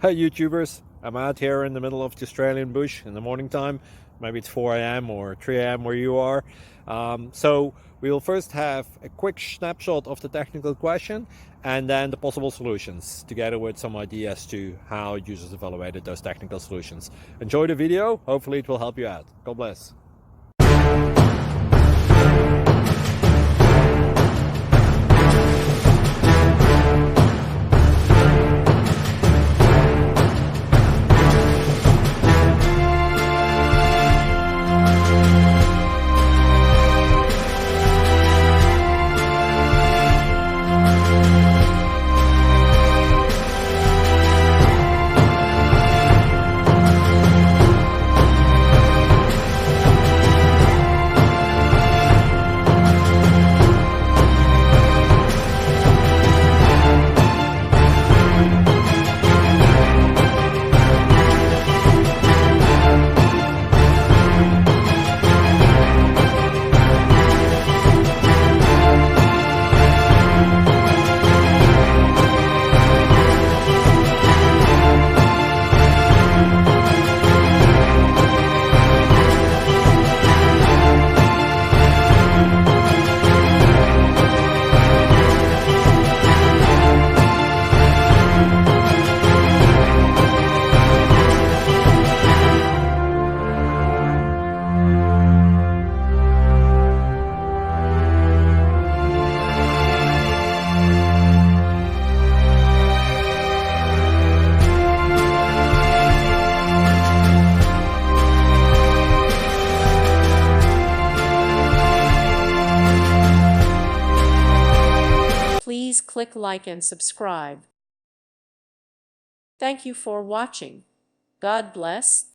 Hey YouTubers, I'm out here in the middle of the Australian bush in the morning time. Maybe it's 4 a.m. or 3 a.m. where you are. So we'll first have a quick snapshot of the technical question and then the possible solutions, together with some ideas to how users evaluated those technical solutions. Enjoy the video, hopefully it will help you out. God bless. Please click like and subscribe. Thank you for watching. God bless.